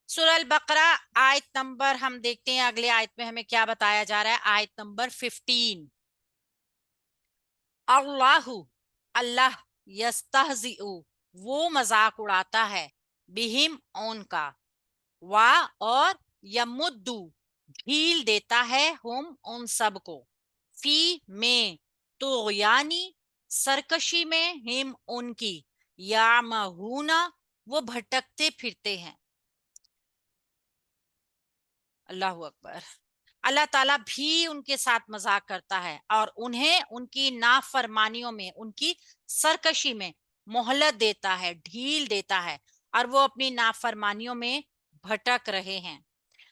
सूरह अल बकरा आयत नंबर हम देखते हैं, अगले आयत में हमें क्या बताया जा रहा है। आयत नंबर 15। अल्लाहु अल्लाह यस्तहजिउ वो मजाक उड़ाता है, बिहिम उनका, वा और यमुद्दू ढील देता है, हम उन सब को, फी में तो यानी सरकशी में, हिम उनकी, यामहूना वो भटकते फिरते हैं। अल्लाह अकबर। अल्लाह ताला भी उनके साथ मजाक करता है और उन्हें उनकी नाफरमानियों में, उनकी सरकशी में मोहलत देता है, ढील देता है, और वो अपनी नाफरमानियों में भटक रहे हैं।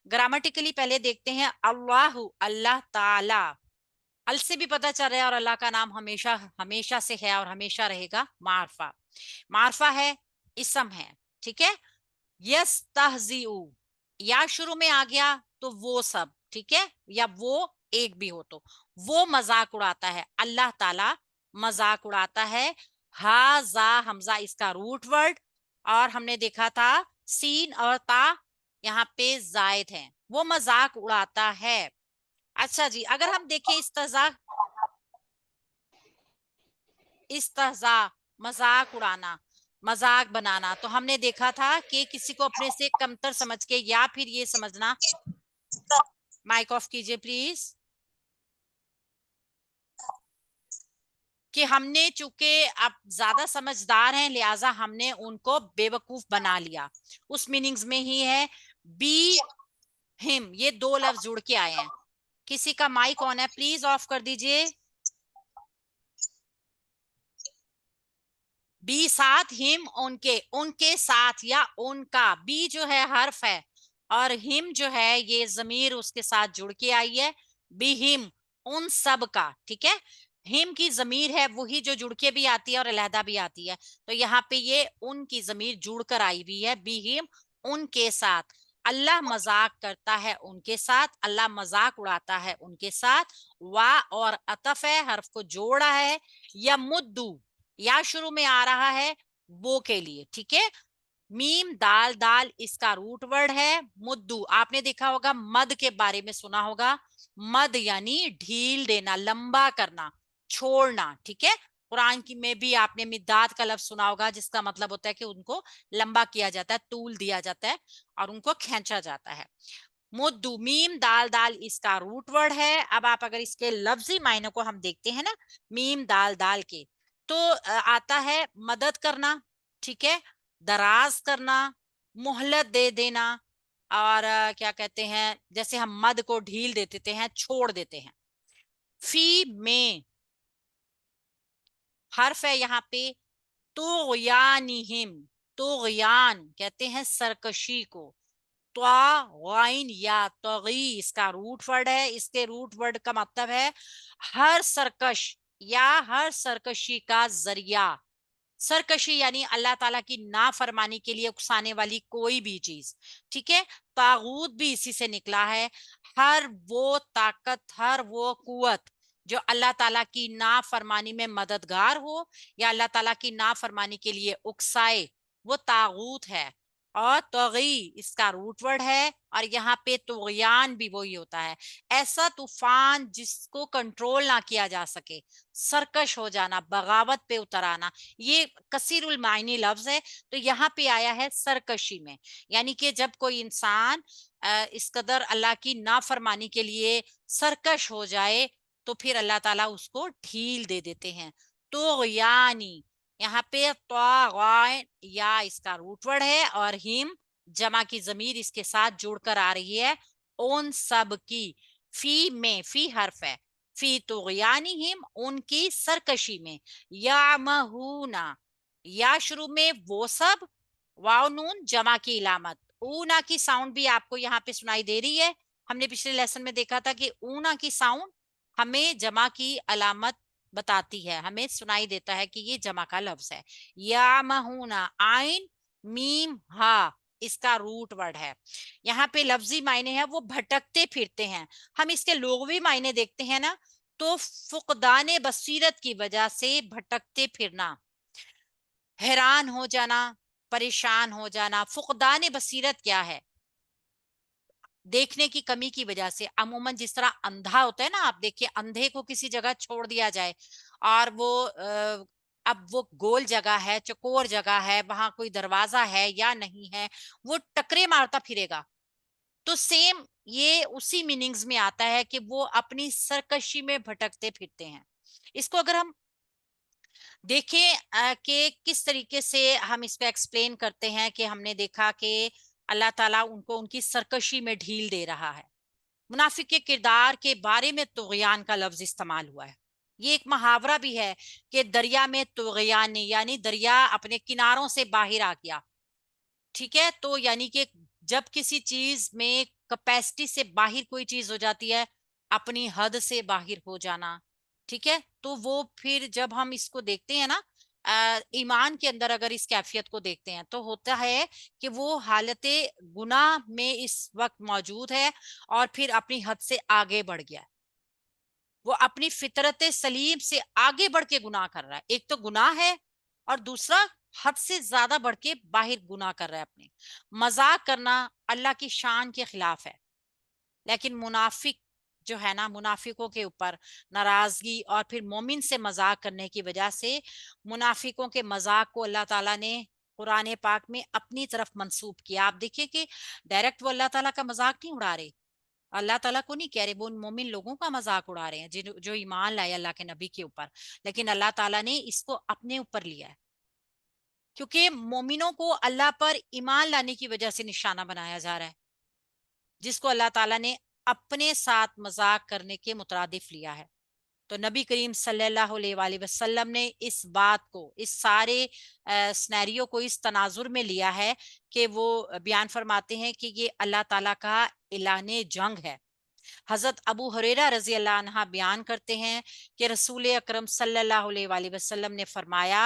ग्रामेटिकली पहले देखते हैं अल्लाह, अल्लाह ताला। अल से भी पता चल रहा है और अल्लाह का नाम हमेशा हमेशा से है और हमेशा रहेगा। मारफा, मारफा है, इसम है, ठीक है। यस तहजीउ, या शुरू में आ गया तो वो सब, ठीक है, या वो एक भी हो तो वो मजाक उड़ाता है, अल्लाह ताला मजाक उड़ाता है। हाजा हमजा इसका रूट वर्ड, और हमने देखा था सीन और ता यहाँ पे जायद है, वो मजाक उड़ाता है। अच्छा जी, अगर हम देखें इस्तहजा मजाक उड़ाना, मजाक बनाना, तो हमने देखा था कि किसी को अपने से कमतर समझ के, या फिर ये समझना, माइक ऑफ कीजिए प्लीज, कि हमने चूंकि अब ज्यादा समझदार हैं लिहाजा हमने उनको बेवकूफ बना लिया। उस मीनिंग्स में ही है। बी हिम, ये दो लफ्ज जुड़ के आए हैं। किसी का माइक ऑन है, प्लीज ऑफ कर दीजिए। बी साथ, हिम उनके, उनके साथ या उनका, बी जो है हर्फ है और हिम जो है ये जमीर उसके साथ जुड़ के आई है। बी हिम उन सब का, ठीक है। हिम की जमीर है वही जो जुड़ के भी आती है और अलहदा भी आती है, तो यहाँ पे ये उनकी जमीर जुड़कर आई हुई है। बी हिम उनके साथ, अल्लाह मजाक करता है उनके साथ, अल्लाह मजाक उड़ाता है उनके साथ। वा और अतफ है, हर्फ को जोड़ा है। या मुद्दू, या शुरू में आ रहा है वो के लिए, ठीक है। मीम दाल, दाल इसका रूट वर्ड है। मुद्दू आपने देखा होगा, मद के बारे में सुना होगा। मद यानी ढील देना, लंबा करना, छोड़ना, ठीक है। कुरान की में भी आपने मिदाद का लफ्ज सुना होगा, जिसका मतलब होता है कि उनको लंबा किया जाता है, तूल दिया जाता है और उनको खींचा जाता है। मुद्दू, मीम दाल, दाल इसका रूट वर्ड है। अब आप अगर इसके लफ्जी मायने को हम देखते हैं ना, मीम दाल दाल के, तो आता है मदद करना, ठीक है, दराज करना, मोहलत दे देना, और क्या कहते हैं, जैसे हम मद को ढील दे देते हैं, छोड़ देते हैं। फी में हर्फ है यहाँ पे तुगयानिहिम, तुगयान कहते हैं सरकशी को। त्वाइन या तगी इसका रूट वर्ड है। इसके रूट वर्ड का मतलब है हर सरकश या हर सरकशी का जरिया। सरकशी यानी अल्लाह ताला की नाफरमानी के लिए उकसाने वाली कोई भी चीज, ठीक है। तागूत भी इसी से निकला है। हर वो ताकत, हर वो कुवत जो अल्लाह ताला की नाफरमानी में मददगार हो या अल्लाह ताला की नाफरमानी के लिए उकसाए, वो तागूत है। और तोगी इसका रूट वर्ड है, और यहाँ पे तुगयान भी वही होता है, ऐसा तूफान जिसको कंट्रोल ना किया जा सके, सरकश हो जाना, बगावत पे उतर आना। ये कसीरुल मायनी लफ्ज है, तो यहाँ पे आया है सरकशी में, यानी कि जब कोई इंसान इस कदर अल्लाह की नाफरमानी के लिए सरकश हो जाए तो फिर अल्लाह ताला उसको ढील दे देते हैं। तो यानी यहाँ पे तो या इसका रूट वर्ड है और हिम जमा की जमीर इसके साथ जुड़कर आ रही है, उन सब की। फी में, फी हर्फ है, फी तुगयानिहिम उनकी सरकशी में, या महूना या शुरू में वो सब, वाव नून जमा की इलामत, ऊना की साउंड भी आपको यहाँ पे सुनाई दे रही है। हमने पिछले लेसन में देखा था कि ऊना की साउंड हमें जमा की अलामत बताती है, हमें सुनाई देता है कि ये जमा का लफ्ज है। या महूना आइन मीम हा इसका रूट वर्ड है। यहाँ पे लफ्जी मायने हैं वो भटकते फिरते हैं। हम इसके लोगवी मायने देखते हैं ना, तो फुकदान बसीरत की वजह से भटकते फिरना, हैरान हो जाना, परेशान हो जाना। फुकदान बसीरत क्या है? देखने की कमी की वजह से। अमूमन जिस तरह अंधा होता है ना, आप देखिए अंधे को किसी जगह छोड़ दिया जाए और वो अब वो गोल जगह है, चौकोर जगह है, वहां कोई दरवाजा है या नहीं है, वो टकरे मारता फिरेगा। तो सेम ये उसी मीनिंग्स में आता है कि वो अपनी सरकशी में भटकते फिरते हैं। इसको अगर हम देखें कि किस तरीके से हम इसको एक्सप्लेन करते हैं, कि हमने देखा कि अल्लाह ताला उनको उनकी सरकशी में ढील दे रहा है। मुनाफिक के किरदार के बारे में तुगयान का लफ्ज इस्तेमाल हुआ है। ये एक मुहावरा भी है कि दरिया में तुगयान, यानी दरिया अपने किनारों से बाहर आ गया। ठीक है, तो यानी कि जब किसी चीज में कैपेसिटी से बाहर कोई चीज हो जाती है, अपनी हद से बाहर हो जाना। ठीक है, तो वो फिर जब हम इसको देखते हैं ना, ईमान के अंदर अगर इस कैफियत को देखते हैं तो होता है कि वो हालत गुनाह में इस वक्त मौजूद है और फिर अपनी हद से आगे बढ़ गया है। वो अपनी फितरत सलीम से आगे बढ़ के गुनाह कर रहा है। एक तो गुनाह है और दूसरा हद से ज्यादा बढ़ के बाहर गुनाह कर रहा है। अपने मजाक करना अल्लाह की शान के खिलाफ है। लेकिन मुनाफिक जो है ना, मुनाफिकों के ऊपर नाराजगी और फिर मोमिन से मजाक करने की वजह से मुनाफिकों के मजाक को अल्लाह ताला ने कुरान पाक में अपनी तरफ मंसूब किया। आप देखिए कि डायरेक्ट वो अल्लाह ताला का मजाक नहीं उड़ा रहे, अल्लाह ताला को नहीं कह रहे, वो उन मोमिन लोगों का मजाक उड़ा रहे हैं जो ईमान लाए अल्लाह के नबी के ऊपर। लेकिन अल्लाह ताला ने इसको अपने ऊपर लिया है, क्योंकि मोमिनों को अल्लाह पर ईमान लाने की वजह से निशाना बनाया जा रहा है, जिसको अल्लाह ताला ने अपने साथ मजाक करने के मुतरादिफ लिया है। तो नबी करीम सल्लल्लाहु अलैहि वसल्लम ने इस बात को, इस सारे स्नैरियो को इस तनाजुर में लिया है कि वो बयान फरमाते हैं कि ये अल्लाह ताला का ऐलान जंग है। हजरत अबू हुरैरा रजी अल्लाह अन्हा बयान करते हैं कि रसूल अकरम सल्लल्लाहु अलैहि वसल्लम ने फरमाया,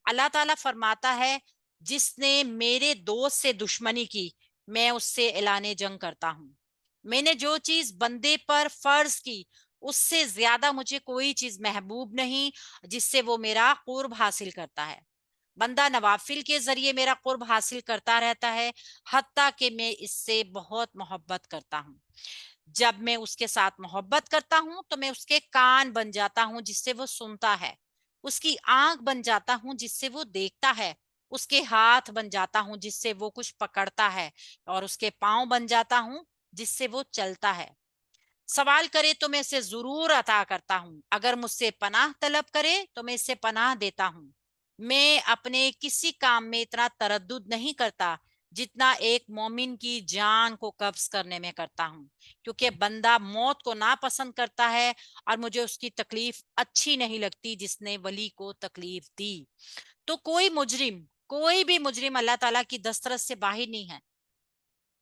अल्लाह ताला फरमाता है, जिसने मेरे दोस्त से दुश्मनी की, मैं उससे ऐलान जंग करता हूँ। मैंने जो चीज बंदे पर फर्ज की, उससे ज्यादा मुझे कोई चीज महबूब नहीं जिससे वो मेरा कुर्ब हासिल करता है। बंदा नवाफिल के जरिए मेरा कुर्ब हासिल करता रहता है, हत्ता कि मैं इससे बहुत मोहब्बत करता हूँ। जब मैं उसके साथ मोहब्बत करता हूं तो मैं उसके कान बन जाता हूं जिससे वो सुनता है, उसकी आंख बन जाता हूं जिससे वो देखता है, उसके हाथ बन जाता हूं जिससे वो कुछ पकड़ता है, और उसके पांव बन जाता हूं जिससे वो चलता है। सवाल करे तो मैं इसे जरूर अता करता हूँ, अगर मुझसे पनाह तलब करे तो मैं इससे पनाह देता हूँ। मैं अपने किसी काम में इतना तरद्दुद नहीं करता जितना एक मोमिन की जान को कब्ज करने में करता हूँ, क्योंकि बंदा मौत को नापसंद करता है और मुझे उसकी तकलीफ अच्छी नहीं लगती जिसने वली को तकलीफ दी। तो कोई भी मुजरिम अल्लाह ताला की दस्तरस से बाहर नहीं है।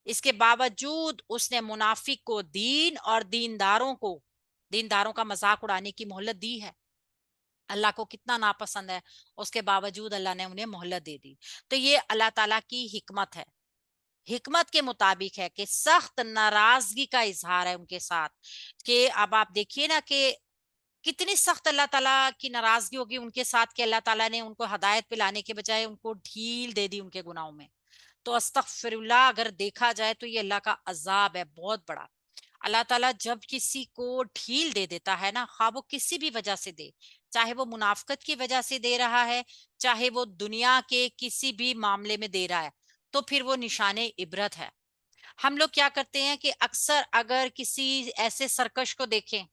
इसके बावजूद उसने मुनाफिक को और दीनदारों का मजाक उड़ाने की मोहलत दी है। अल्लाह को कितना नापसंद है, उसके बावजूद अल्लाह ने उन्हें मोहलत दे दी। तो ये अल्लाह ताला की हिकमत है। हिकमत के मुताबिक है कि सख्त नाराजगी का इजहार है उनके साथ। कि अब आप देखिए ना कि कितनी सख्त अल्लाह ताला की नाराजगी होगी उनके साथ, कि अल्लाह ताला ने उनको हदायत पे लाने के बजाय उनको ढील दे दी उनके गुनाहों में। तो अस्तगफिरुल्लाह, अगर देखा जाए तो ये अल्लाह का अजाब है बहुत बड़ा। अल्लाह ताला जब किसी को ढील दे देता है ना, खा वो किसी भी वजह से दे, चाहे वो मुनाफकत की वजह से दे रहा है, चाहे वो दुनिया के किसी भी मामले में दे रहा है, तो फिर वो निशाने इबरत है। हम लोग क्या करते हैं कि अक्सर अगर किसी ऐसे सरकश को देखें,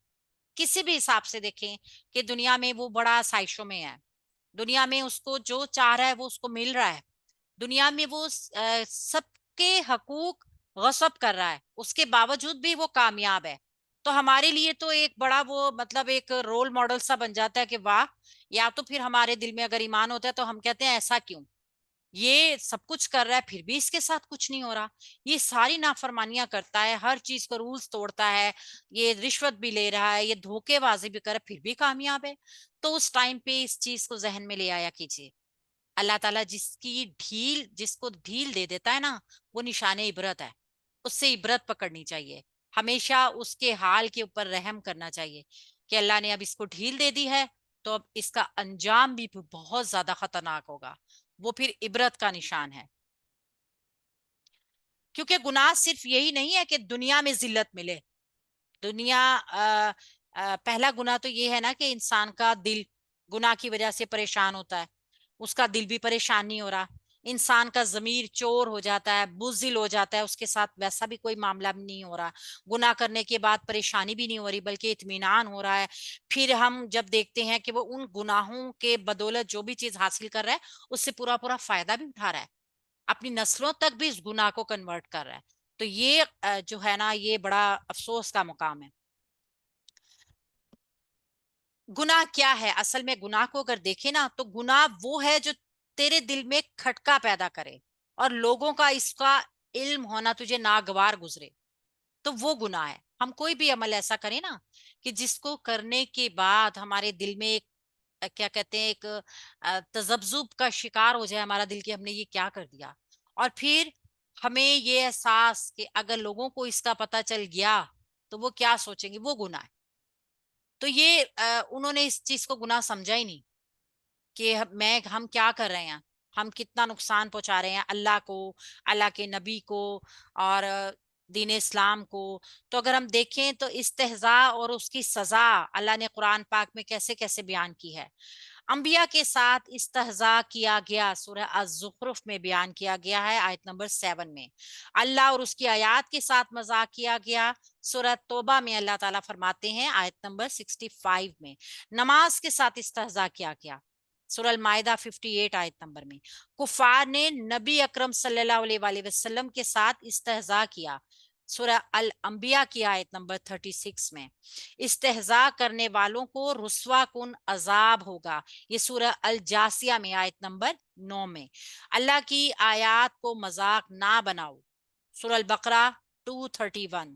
किसी भी हिसाब से देखें, कि दुनिया में वो बड़ा साइशों में है, दुनिया में उसको जो चाह रहा है वो उसको मिल रहा है, दुनिया में वो सबके हकूक गसब कर रहा है, उसके बावजूद भी वो कामयाब है, तो हमारे लिए तो एक बड़ा वो मतलब एक रोल मॉडल सा बन जाता है कि वाह। या तो फिर हमारे दिल में अगर ईमान होता है तो हम कहते हैं ऐसा क्यों, ये सब कुछ कर रहा है फिर भी इसके साथ कुछ नहीं हो रहा, ये सारी नाफरमानियां करता है, हर चीज को रूल्स तोड़ता है, ये रिश्वत भी ले रहा है, ये धोखेबाजी भी कर रहा है, फिर भी कामयाब है। तो उस टाइम पे इस चीज को जहन में ले आया कीजिए, अल्लाह ताला जिसको ढील दे देता है ना, वो निशाने इबरत है, उससे इबरत पकड़नी चाहिए। हमेशा उसके हाल के ऊपर रहम करना चाहिए कि अल्लाह ने अब इसको ढील दे दी है, तो अब इसका अंजाम भी बहुत ज्यादा खतरनाक होगा, वो फिर इबरत का निशान है। کیونکہ گناہ صرف یہی نہیں ہے کہ دنیا میں ذلت ملے. دنیا پہلا گناہ تو یہ ہے نا کہ انسان کا دل گناہ کی وجہ سے پریشان ہوتا ہے. اس کا دل بھی پریشان نہیں ہو رہا. انسان کا ضمیر چور ہو جاتا ہے, بزدل ہو جاتا ہے, اس کے ساتھ ویسا بھی کوئی معاملہ نہیں ہو رہا. گناہ کرنے کے بعد پریشانی بھی نہیں ہو رہی بلکہ اطمینان ہو رہا ہے. پھر ہم جب دیکھتے ہیں کہ وہ ان گناہوں کے بدولت جو بھی چیز حاصل کر رہا ہے اس سے پورا پورا فائدہ بھی اٹھا رہا ہے, اپنی نسلوں تک بھی اس گناہ کو کنورٹ کر رہا ہے. تو یہ جو ہے نا یہ بڑا افسوس کا مقام ہے. گناہ کیا ہے اصل میں؟ گناہ کو اگر دیکھیں نا تو گناہ وہ ہے جو تیرے دل میں کھٹکا پیدا کرے اور لوگوں کا اس کا علم ہونا تجھے ناگوار گزرے, تو وہ گناہ ہے. ہم کوئی بھی عمل ایسا کریں نا کہ جس کو کرنے کے بعد ہمارے دل میں ایک کیا کہتے ہیں ایک تذبذب کا شکار ہو جائے ہمارا دل کہ ہم نے یہ کیا کر دیا, اور پھر ہمیں یہ احساس کہ اگر لوگوں کو اس کا پتہ چل گیا تو وہ کیا سوچیں گے, وہ گناہ ہے. تو یہ انہوں نے اس چیز کو گناہ سمجھا ہی نہیں کہ ہم کیا کر رہے ہیں, ہم کتنا نقصان پہنچا رہے ہیں اللہ کو, اللہ کے نبی کو اور دین اسلام کو. تو اگر ہم دیکھیں تو استہزاء اور اس کی سزا اللہ نے قرآن پاک میں کیسے کیسے بیان کی ہے. انبیاء کے ساتھ استہزاء کیا گیا سورہ الزخرف میں بیان کیا گیا ہے آیت نمبر 7 میں. اللہ اور اس کی آیات کے ساتھ مذاق کیا گیا سورہ توبہ میں. اللہ تعالیٰ فرماتے ہیں آیت نمبر 65 میں. نماز کے ساتھ استہزاء کیا گیا سورہ المائدہ 58 آیت نمبر میں. کفار نے نبی اکرم صلی اللہ علیہ وآلہ وسلم کے ساتھ استہزاء کیا سورہ الانبیاء کی آیت نمبر 36 میں. استہزاء کرنے والوں کو رسوا کن عذاب ہوگا, یہ سورہ الجاسیہ میں آیت نمبر 9 میں. اللہ کی آیات کو مذاق نہ بناؤ سورہ البقرہ 231.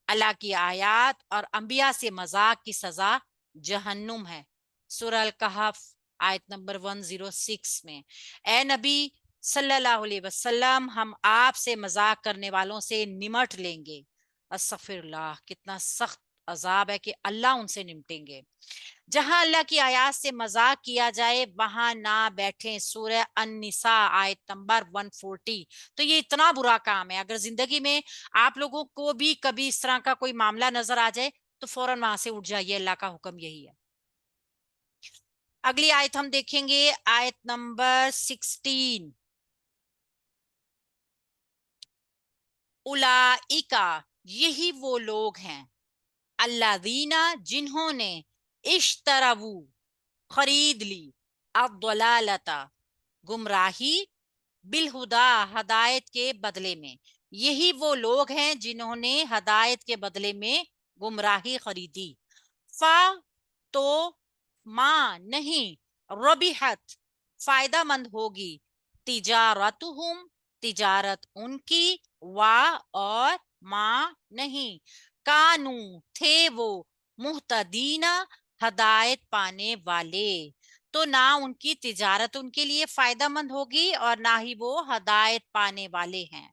اللہ کی آیات اور انبیاء سے مذاق کی سزا جہنم ہے سورہ الکہف آیت نمبر 106 میں. اے نبی صلی اللہ علیہ وسلم ہم آپ سے مذاق کرنے والوں سے نمٹ لیں گے. استغفر اللہ, کتنا سخت عذاب ہے کہ اللہ ان سے نمٹیں گے. جہاں اللہ کی آیات سے مذاق کیا جائے وہاں نہ بیٹھیں سورہ النساء آیت نمبر 140. تو یہ اتنا برا کام ہے. اگر زندگی میں آپ لوگوں کو بھی کبھی اس طرح کا کوئی معاملہ نظر آ جائے تو فوراً وہاں سے اٹھ جائیے, اللہ کا حکم یہی ہے. اگلی آیت ہم دیکھیں گے آیت نمبر 16. اولئک یہی وہ لوگ ہیں الذین جنہوں نے اشتروا خرید لی الضلالۃ گمراہی بالہدا ہدایت کے بدلے میں. یہی وہ لوگ ہیں جنہوں نے ہدایت کے بدلے میں گمراہی خریدی. فا تو ماں نہیں ربحت فائدہ مند ہوگی تجارتہم تجارت ان کی, وا اور ماں نہیں کانو تھے وہ مہتدین ہدایت پانے والے. تو نہ ان کی تجارت ان کے لیے فائدہ مند ہوگی اور نہ ہی وہ ہدایت پانے والے ہیں.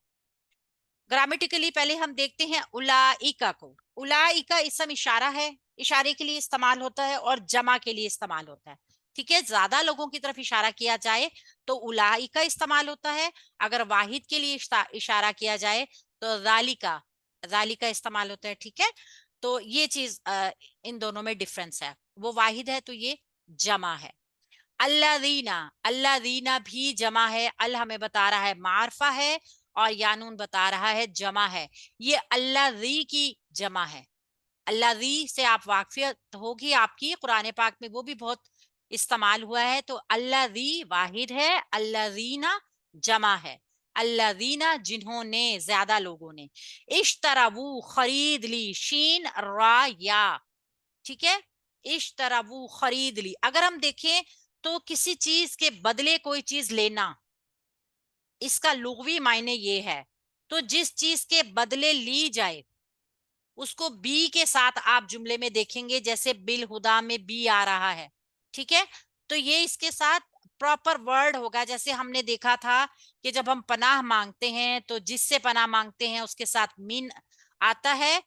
گرامیٹیکلی پہلے ہم دیکھتے ہیں اولائکا کو. اولائکا اسم اشارہ ہے, اشارے کے لیے استعمال ہوتا ہے اور جمع کے لیے استعمال ہوتا ہے. ٹھیک ہے, زیادہ لوگوں کی طرف اشارہ کیا جائے تو اولائکا استعمال ہوتا ہے, اگر واحد کے لیے اشارہ کیا جائے تو ذالکا استعمال ہوتا ہے. ٹھیک ہے, تو یہ چیز ان دونوں میں ڈفرنس ہے, وہ واحد ہے تو یہ جمع ہے. الذین بھی جمع ہے, ال ہمیں بتا رہا ہے معرفہ ہے اور یانون بتا رہا ہے جمع ہے. یہ الذی کی جمع ہے. الذی سے آپ واقفیت ہوگی آپ کی, قرآن پاک میں وہ بھی بہت استعمال ہوا ہے. تو الذی واحد ہے, الذین جمع ہے. الذین جنہوں نے زیادہ لوگوں نے, اشتروا خرید لی شین را یا. ٹھیک ہے, اشتروا خرید لی. اگر ہم دیکھیں تو کسی چیز کے بدلے کوئی چیز لینا, اس کا لغوی معنی یہ ہے. تو جس چیز کے بدلے لی جائے اس کو بی کے ساتھ آپ جملے میں دیکھیں گے, جیسے بالہدا میں بی آ رہا ہے. ٹھیک ہے, تو یہ اس کے ساتھ پراپر ورڈ ہوگا. جیسے ہم نے دیکھا تھا کہ جب ہم پناہ مانگتے ہیں تو جس سے پناہ مانگتے ہیں اس کے ساتھ من آتا ہے,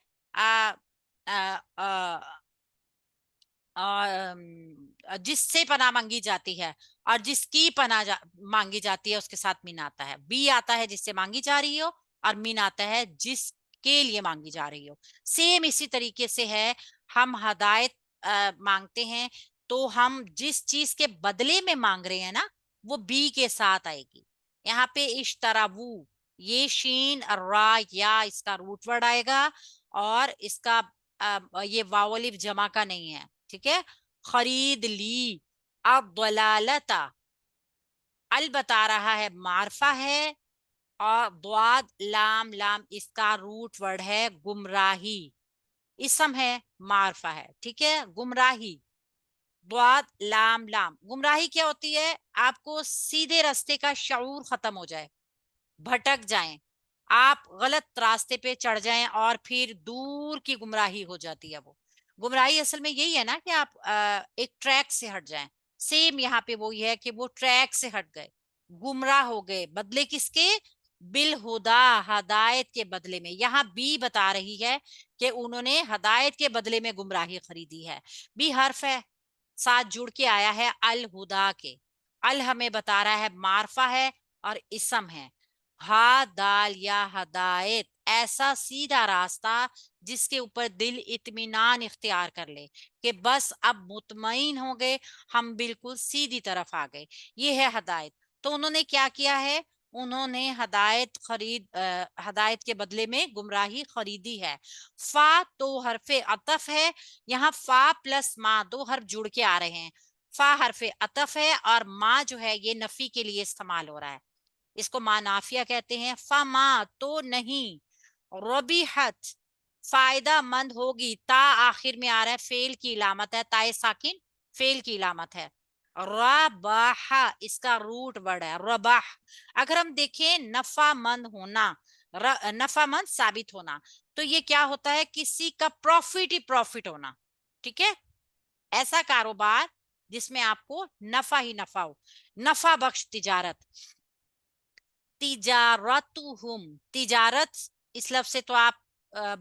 جس سے پناہ مانگی جاتی ہے, اور جس کی پناہ مانگی جاتی ہے اس کے ساتھ من آتا ہے. بی آتا ہے جس سے مانگی جا رہی ہو, اور من آتا ہے جس کے لیے مانگی جا رہی ہو. سیم اسی طریقے سے ہے, ہم ہدایت مانگتے ہیں تو ہم جس چیز کے بدلے میں مانگ رہے ہیں نا وہ بی کے ساتھ آئے گی. یہاں پہ اشترابو, یہ شین را یا اس کا روٹ ورڈ آئے گا, اور اس کا یہ واو الف جمع کا نہیں ہے, ٹھیک ہے. خرید لی. الضلالتا, ال بتا رہا ہے معرفہ ہے, اور ضاد لام لام اس کا روٹ ورڈ ہے گمراہی, اسم ہے معرفہ ہے, ٹھیک ہے. گمراہی, ضاد لام لام. گمراہی کیا ہوتی ہے؟ آپ کو سیدھے راستے کا شعور ختم ہو جائے, بھٹک جائیں, آپ غلط راستے پہ چڑھ جائیں اور پھر دور کی گمراہی ہو جاتی ہے. وہ گمراہی اصل میں یہی ہے نا کہ آپ ایک ٹریک سے ہٹ جائیں. سیم یہاں پہ وہی ہے کہ وہ ٹریک سے ہٹ گئے, گمراہ ہو گئے, بدلے کس کے؟ بالہدا, ہدایت کے بدلے میں. یہاں بی بتا رہی ہے کہ انہوں نے ہدایت کے بدلے میں گمراہی خریدی ہے. بی حرف ہے, ساتھ جڑ کے آیا ہے الہدا کے. ال ہمیں بتا رہا ہے معرفہ ہے اور اسم ہے. ہا دال یا ہدایت, ایسا سیدھا راستہ جس کے اوپر دل اطمینان اختیار کر لے کہ بس اب مطمئن ہو گئے, ہم بالکل سیدھی طرف آ گئے. یہ ہے ہدایت. تو انہوں نے کیا کیا ہے؟ انہوں نے ہدایت کے بدلے میں گمراہی خریدی ہے. فا تو حرف عطف ہے, یہاں فا پلس ما دو حرف جڑ کے آ رہے ہیں. فا حرف عطف ہے اور ما جو ہے یہ نفی کے لیے استعمال ہو رہا ہے, اس کو ما نافیہ کہتے ہیں. فما تو نہیں, ربیحت فائدہ مند ہوگی, تا آخر میں آ رہا ہے, فعل کی علامت ہے, تائے ساکن فعل کی علامت ہے. رباح اس کا روٹ ورڈ ہے رباح. اگر ہم دیکھیں نفع مند ہونا, نفع مند ثابت ہونا, تو یہ کیا ہوتا ہے؟ کسی کا پروفٹ ہی پروفٹ ہونا, ٹھیک ہے. ایسا کاروبار جس میں آپ کو نفع ہی نفع ہو, نفع بخش تجارت. تجارتہم, تجارت اس لفظ سے تو آپ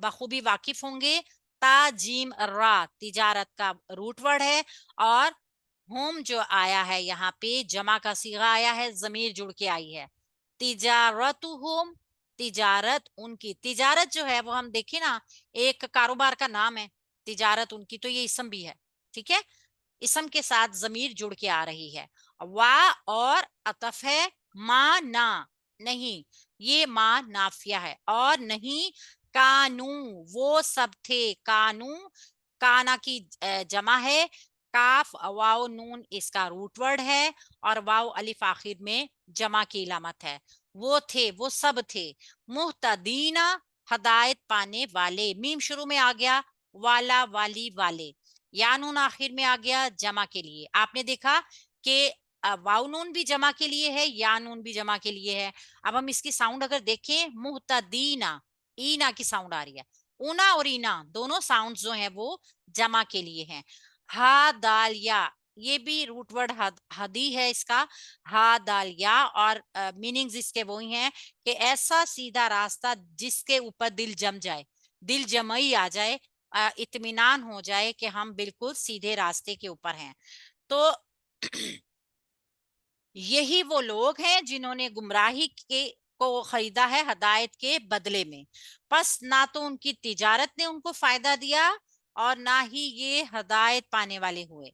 بخوبی واقف ہوں گے. تا جیم را تجارت کا روٹ ورڈ ہے, اور ہوم جو آیا ہے یہاں پہ جمع کا صیغہ آیا ہے, ضمیر جڑ کے آئی ہے. تجارتہم, تجارت ان کی. تجارت جو ہے وہ ہم دیکھیں نا ایک کاروبار کا نام ہے, تجارت ان کی, تو یہ اسم بھی ہے, ٹھیک ہے. اسم کے ساتھ ضمیر جڑ کے آ رہی ہے. وا اور عطف ہے, ما نا نہیں, یہ ما نافیہ ہے, اور نہیں کانو وہ سب تھے. کانو کانا کی جمع ہے, کاف واو نون اس کا روٹ ورڈ ہے, اور واو الف آخر میں جمع کی علامت ہے. وہ تھے, وہ سب تھے. محتدینا ہدایت پانے والے, میم شروع میں آ گیا, والا والی والے, یا نون آخر میں آ گیا جمع کے لیے. آپ نے دیکھا کہ واو نون بھی جمع کے لیے ہے, یا نون بھی جمع کے لیے ہے. اب ہم اس کی ساؤنڈ اگر دیکھیں, محتدینا, اینا کی ساؤنڈ آ رہی ہے. اونا اور اینا دونوں ساؤنڈ جو ہیں وہ جمع کے لیے ہیں. ہا دال یا, یہ بھی روٹ ورڈ ہدی ہے اس کا, ہا دال یا, اور میننگز اس کے وہی ہیں کہ ایسا سیدھا راستہ جس کے اوپر دل جم جائے, دل جمعی آ جائے, اطمینان ہو جائے کہ ہم بالکل سیدھے راستے کے اوپر ہیں. تو یہی وہ لوگ ہیں جنہوں نے گمراہی کو خریدا ہے ہدایت کے بدلے میں. پس نہ تو ان کی تجارت نے ان کو فائدہ دیا, اور نہ ہی یہ ہدایت پانے والے ہوئے.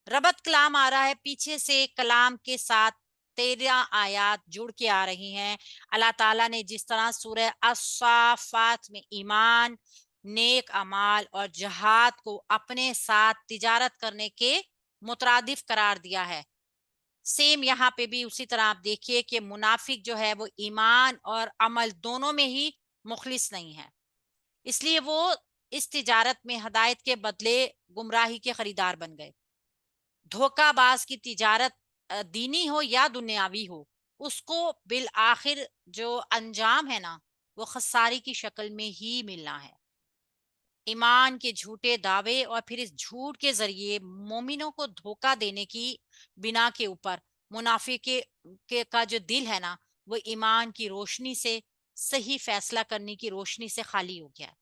ربط کلام آ رہا ہے پیچھے سے, کلام کے ساتھ 13 آیات جڑ کے آ رہی ہیں. اللہ تعالیٰ نے جس طرح سورہ الصافات میں ایمان, نیک اعمال اور جہاد کو اپنے ساتھ تجارت کرنے کے مترادف قرار دیا ہے, سیم یہاں پہ بھی اسی طرح آپ دیکھیے کہ منافق جو ہے وہ ایمان اور عمل دونوں میں ہی مخلص نہیں ہے, اس لیے وہ اس تجارت میں ہدایت کے بدلے گمراہی کے خریدار بن گئے. دھوکہ باز کی تجارت دینی ہو یا دنیاوی ہو, اس کو بالآخر جو انجام ہے نا وہ خساری کی شکل میں ہی ملنا ہے. ایمان کے جھوٹے دعوے اور پھر اس جھوٹ کے ذریعے مومنوں کو دھوکہ دینے کی بنا کے اوپر منافق کا جو دل ہے نا وہ ایمان کی روشنی سے, صحیح فیصلہ کرنے کی روشنی سے خالی ہو گیا,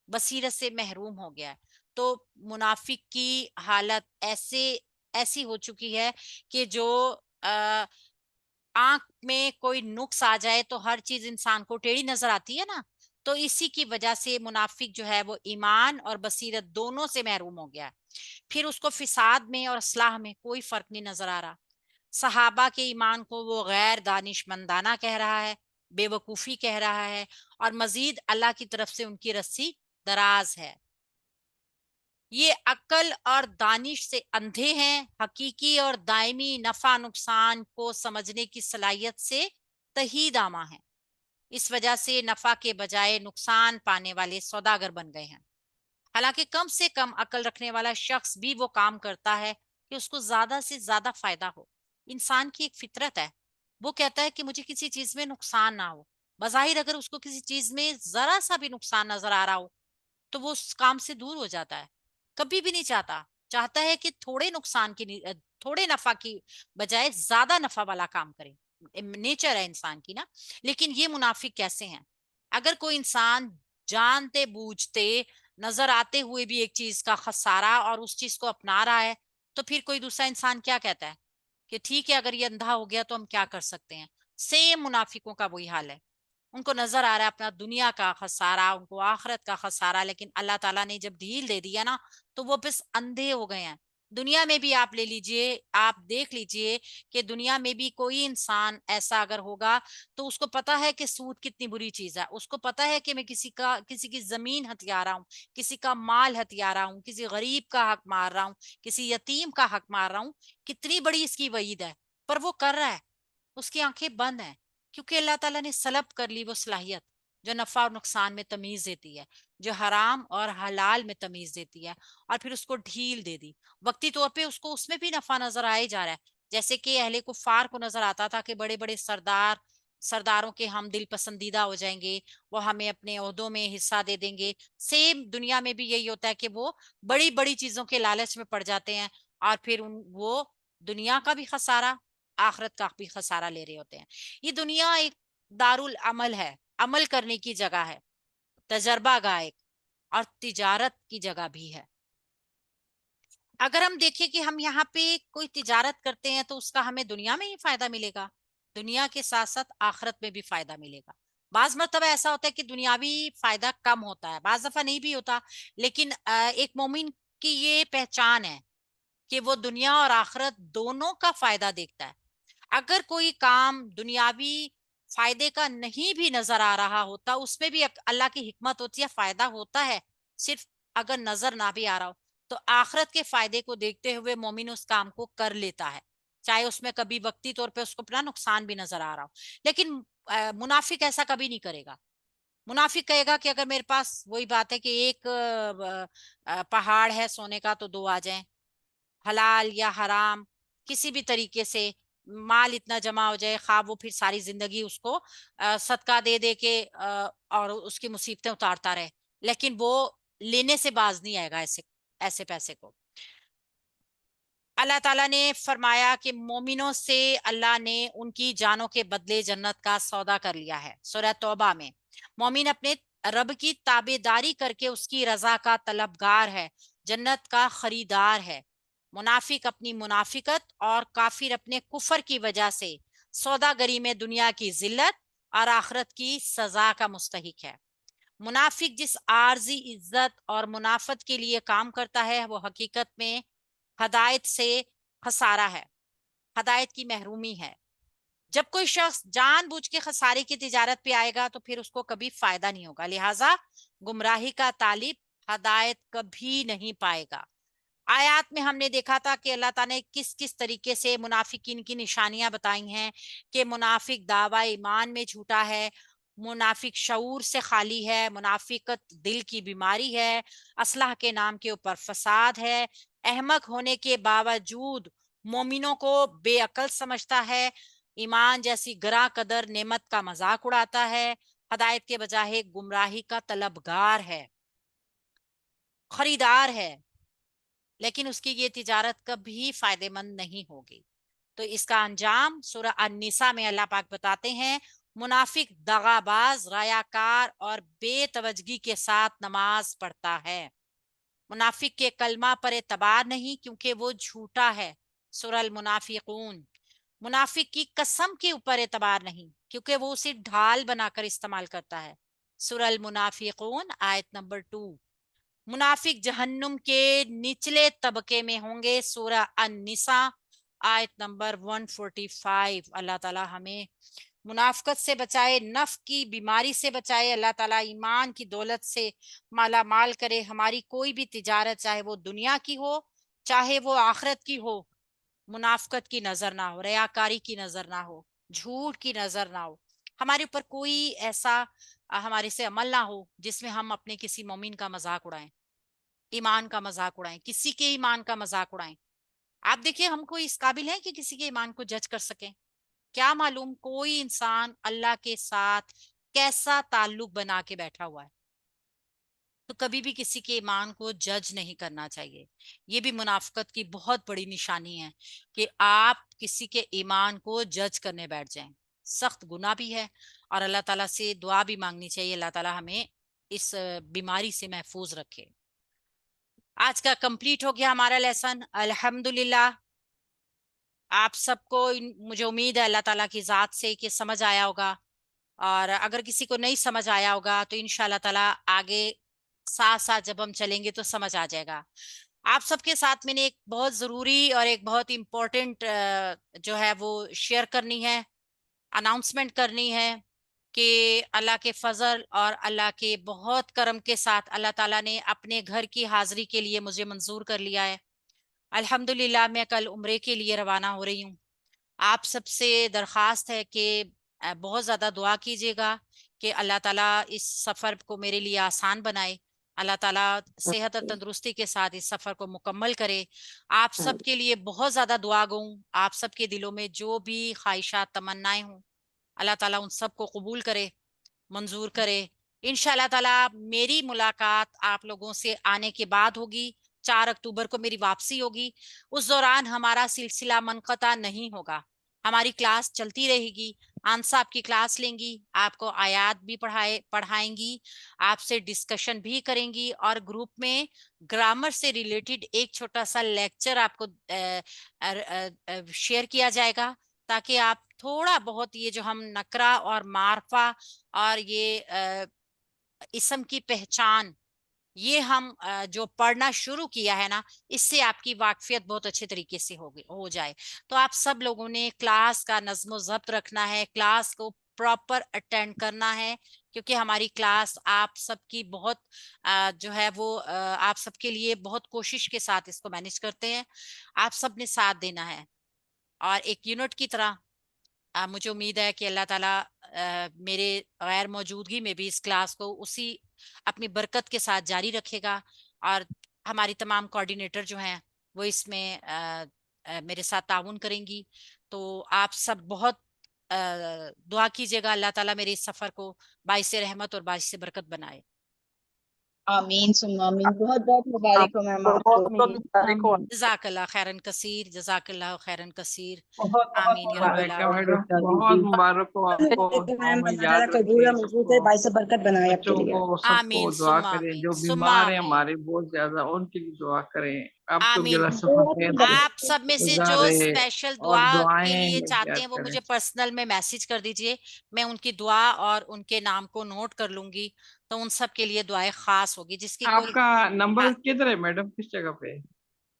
بصیرت سے محروم ہو گیا. تو منافق کی حالت ایسی ہو چکی ہے کہ جو आंख में कोई नुक्स आ जाए तो हर चीज इंसान को टेढ़ी नजर आती है ना, तो इसी की वजह से मुनाफिक जो है वो ईमान और बसीरत दोनों से महरूम हो गया है। फिर उसको फिसाद में और असलाह में कोई फर्क नहीं नजर आ रहा। सहाबा के ईमान को वो गैर दानिशमंदाना कह रहा है, बेवकूफी कह रहा है, और मजीद अल्लाह की तरफ से उनकी रस्सी दराज है। ये अक्ल और दानिश से अंधे हैं, हकीकी और दायमी नफा नुकसान को समझने की सलाहियत से तहीदामा है। इस वजह से नफा के बजाय नुकसान पाने वाले सौदागर बन गए हैं। हालांकि कम से कम अकल रखने वाला शख्स भी वो काम करता है कि उसको ज्यादा से ज्यादा फायदा हो। इंसान की एक फितरत है, वो कहता है कि मुझे किसी चीज में नुकसान ना हो। बज़ाहिर अगर उसको किसी चीज में जरा सा भी नुकसान नजर आ रहा हो तो वो उस काम से दूर हो जाता है। कभी भी नहीं चाहता, चाहता है कि थोड़े नुकसान की थोड़े नफा की बजाय ज्यादा नफा वाला काम करे। नेचर है इंसान की ना। लेकिन ये मुनाफिक कैसे हैं? अगर कोई इंसान जानते बूझते नजर आते हुए भी एक चीज का खसारा और उस चीज को अपना रहा है, तो फिर कोई दूसरा इंसान क्या कहता है कि ठीक है, अगर ये अंधा हो गया तो हम क्या कर सकते हैं। सेम मुनाफिकों का वही हाल है। उनको नजर आ रहा है अपना दुनिया का खसारा, उनको आखिरत का खसारा, लेकिन अल्लाह ताला ने जब ढील दे दिया ना तो वो बस अंधे हो गए हैं। दुनिया में भी आप ले लीजिए, आप देख लीजिए कि दुनिया में भी कोई इंसान ऐसा अगर होगा तो उसको पता है कि सूद कितनी बुरी चीज है। उसको पता है कि मैं किसी की जमीन हथिया रहा हूँ, किसी का माल हथिया रहा हूँ, किसी गरीब का हक मार रहा हूँ, किसी यतीम का हक मार रहा हूँ। कितनी बड़ी इसकी वईद है, पर वो कर रहा है। उसकी आंखें बंद हैं, क्योंकि अल्लाह ताला ने सलब कर ली वो सलाहियत जो नफा और नुकसान में तमीज देती है, जो हराम और हलाल में तमीज देती है, और फिर उसको ढील दे दी। वक्ती तौर पे उसको उसमें भी नफा नजर आ ही जा रहा है। जैसे कि अहले कुफार को नजर आता था कि बड़े बड़े सरदारों के हम दिल पसंदीदा हो जाएंगे, वो हमें अपने ओहदों में हिस्सा दे देंगे। सेम दुनिया में भी यही होता है कि वो बड़ी बड़ी चीजों के लालच में पड़ जाते हैं, और फिर वो दुनिया का भी खसारा, आखिरत का भी खसारा ले रहे होते हैं। ये दुनिया एक दारुल अमल है, अमल करने की जगह है, तजर्बा गाह एक, और तिजारत की जगह भी है। अगर हम देखें कि हम यहाँ पे कोई तिजारत करते हैं तो उसका हमें दुनिया में ही फायदा मिलेगा, दुनिया के साथ साथ आखिरत में भी फायदा मिलेगा। बाज मरतबा ऐसा होता है कि दुनियावी फायदा कम होता है, बाज दफा नहीं भी होता। लेकिन एक मोमिन की ये पहचान है कि वो दुनिया और आखिरत दोनों का फायदा देखता है। अगर कोई काम दुनियावी फायदे का नहीं भी नजर आ रहा होता, उसमें भी अल्लाह की हिकमत होती है, फायदा होता है। सिर्फ अगर नजर ना भी आ रहा हो तो आखिरत के फायदे को देखते हुए मोमिन उस काम को कर लेता है, चाहे उसमें कभी वक्ती तौर पे उसको अपना नुकसान भी नजर आ रहा हो। लेकिन मुनाफिक ऐसा कभी नहीं करेगा। मुनाफिक कहेगा कि अगर मेरे पास वही बात है कि एक पहाड़ है सोने का तो दो आ जाएं, हलाल या हराम किसी भी तरीके से माल इतना जमा हो जाए, खा वो फिर सारी जिंदगी उसको सदका दे दे के और उसकी मुसीबतें उतारता रहे, लेकिन वो लेने से बाज नहीं आएगा ऐसे ऐसे पैसे को। अल्लाह ताला ने फरमाया कि मोमिनों से अल्लाह ने उनकी जानों के बदले जन्नत का सौदा कर लिया है। सूरह तौबा में मोमिन अपने रब की ताबेदारी करके उसकी रजा का तलबगार है, जन्नत का खरीदार है। मुनाफिक अपनी मुनाफिकत और काफिर अपने कुफर की वजह से सौदागरी में दुनिया की जिल्लत और आखरत की सजा का मुस्तहिक है। मुनाफिक जिस आर्जी इज्जत और मुनाफत के लिए काम करता है वो हकीकत में हदायत से खसारा है, हदायत की महरूमी है। जब कोई शख्स जानबूझ के खसारे की तिजारत पे आएगा तो फिर उसको कभी फायदा नहीं होगा। लिहाजा गुमराही का तालिब हदायत कभी नहीं पाएगा। आयात में हमने देखा था कि अल्लाह ताला ने किस किस तरीके से मुनाफिकीन की निशानियां बताई हैं कि मुनाफिक दावा ईमान में झूठा है, मुनाफिक शऊर से खाली है, मुनाफिकत दिल की बीमारी है, असलाह के नाम के ऊपर फसाद है, अहमक होने के बावजूद मोमिनों को बेअकल समझता है, ईमान जैसी गरा कदर नेमत का मजाक उड़ाता है, हदायत के बजाय गुमराही का तलबगार है, खरीदार है, लेकिन उसकी ये तिजारत कभी फायदेमंद नहीं होगी। तो इसका अंजाम सूरह अन-निसा में अल्लाह पाक बताते हैं, मुनाफिक दगाबाज, रायाकार और बेतवजगी के साथ नमाज पढ़ता है। मुनाफिक के कलमा पर एतबार नहीं क्योंकि वो झूठा है। सूरह अल मुनाफिकून। मुनाफिक की कसम के ऊपर एतबार नहीं, क्योंकि वो उसे ढाल बनाकर इस्तेमाल करता है। सूरह अल मुनाफिकून आयत नंबर 2। मुनाफिक जहन्नुम के निचले तबके में होंगे, सूरह अन-निसा आयत नंबर 145। अल्लाह ताला हमें मुनाफकत से बचाए, नफ की बीमारी से बचाए। अल्लाह ताला ईमान की दौलत से माला माल करे। हमारी कोई भी तिजारत, चाहे वो दुनिया की हो चाहे वो आखिरत की हो, मुनाफकत की नजर ना हो, रयाकारी की नजर ना हो, झूठ की नजर ना हो। हमारे ऊपर कोई ऐसा हमारे से अमल ना हो जिसमें हम अपने किसी मोमिन का मजाक उड़ाएं, ईमान का मजाक उड़ाएं, किसी के ईमान का मजाक उड़ाएं। आप देखिए, हम कोई इस काबिल है कि किसी के ईमान को जज कर सकें? क्या मालूम कोई इंसान अल्लाह के साथ कैसा ताल्लुक बना के बैठा हुआ है। तो कभी भी किसी के ईमान को जज नहीं करना चाहिए। ये भी मुनाफिकत की बहुत बड़ी निशानी है कि आप किसी के ईमान को जज करने बैठ जाएं। सख्त गुनाह भी है, और अल्लाह ताला से दुआ भी मांगनी चाहिए, अल्लाह ताला हमें इस बीमारी से महफूज रखे। आज का कंप्लीट हो गया हमारा लेसन, अल्हम्दुलिल्लाह। आप सबको मुझे उम्मीद है अल्लाह ताला की जात से कि समझ आया होगा, और अगर किसी को नहीं समझ आया होगा तो इंशाल्लाह ताला आगे साथ साथ जब हम चलेंगे तो समझ आ जाएगा। आप सबके साथ मैंने एक बहुत जरूरी और एक बहुत इम्पोर्टेंट जो है वो शेयर करनी है, अनाउंसमेंट करनी है कि अल्लाह के फजल और अल्लाह के बहुत करम के साथ अल्लाह ताला ने अपने घर की हाजिरी के लिए मुझे मंजूर कर लिया है। अल्हम्दुलिल्लाह, मैं कल उम्रे के लिए रवाना हो रही हूँ। आप सबसे दरख्वास्त है कि बहुत ज़्यादा दुआ कीजिएगा कि अल्लाह ताला इस सफ़र को मेरे लिए आसान बनाए। अल्लाह ताला सेहत और तंदुरुस्ती के साथ इस सफ़र को मुकम्मल करे। आप सब के लिए बहुत ज़्यादा दुआ गूँ। आप सब के दिलों में जो भी ख्वाहिशात तमन्नाएं हों, अल्लाह ताला उन सब को कबूल करे, मंजूर करे। इंशाल्लाह ताला मेरी मुलाकात आप लोगों से आने के बाद होगी। 4 अक्टूबर को मेरी वापसी होगी। उस दौरान हमारा सिलसिला मनक़ता नहीं होगा, हमारी क्लास चलती रहेगी। आंसा आपकी क्लास लेंगी, आपको आयात भी पढ़ाएंगी, आपसे डिस्कशन भी करेंगी, और ग्रुप में ग्रामर से रिलेटेड एक छोटा सा लेक्चर आपको शेयर किया जाएगा, ताकि आप थोड़ा बहुत ये जो हम नकरा और मारफा और ये इसम की पहचान, ये हम जो पढ़ना शुरू किया है ना, इससे आपकी वाकफियत बहुत अच्छे तरीके से हो जाए। तो आप सब लोगों ने क्लास का नज्म ज़ब्त रखना है, क्लास को प्रॉपर अटेंड करना है, क्योंकि हमारी क्लास आप सबकी बहुत जो है वो आप सबके लिए बहुत कोशिश के साथ इसको मैनेज करते हैं। आप सब ने साथ देना है, और एक यूनिट की तरह मुझे उम्मीद है कि अल्लाह ताला मेरे गैर मौजूदगी में भी इस क्लास को उसी अपनी बरकत के साथ जारी रखेगा, और हमारी तमाम कोऑर्डिनेटर जो हैं वो इसमें मेरे साथ ताउन करेंगी। तो आप सब बहुत दुआ कीजिएगा, अल्लाह ताला मेरे इस सफ़र को बाइस रहमत और बाइस बरकत बनाए। आमीन सुम्मा आमीन। बहुत बहुत मुबारक हो मैम आपको। जज़ाकल्लाह खैरन कसीर, जज़ाकल्लाह खैरन कसीर। बहुत बहुत आमीन या रब्बल मुबारक है आलमीन। मैडम, बहुत मुबारक हो आपको। मैम हमें अल्लाह ताला याद कबूल रखे और मजबूत है, सबको, बाइस बरकत बनाए आपके बच्चों लिए। को, सबको आमीन दुआ सुम्मा करें। आमीन जो सुम्मा बीमार है आमीन। हमारे बहुत ज्यादा, उनकी भी दुआ करें। आप तो आमीन। गिला सफेद आप सब में से जो गुजारे स्पेशल और दुआ के लिए दुआएं चाहते याद हैं वो करें। मुझे पर्सनल में मैसेज कर दीजिए, मैं उनकी दुआ और उनके नाम को नोट कर लूंगी, तो उन सब के लिए दुआएं खास होगी। जिसकी कोई आपका आ, नंबर किधर है मैडम, किस जगह पे?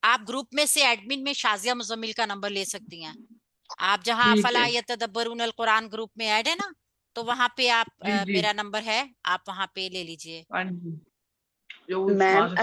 आप ग्रुप में से एडमिन में शाजिया मुजम्मिल का नंबर ले सकती हैं। आप जहां ठीक अफला है यतदब्बरुन अल कुरान ग्रुप में ऐड है ना, तो वहां पे आप जी जी। मेरा नंबर है, आप वहां पे ले लीजिए। हाँ जी, जो मैम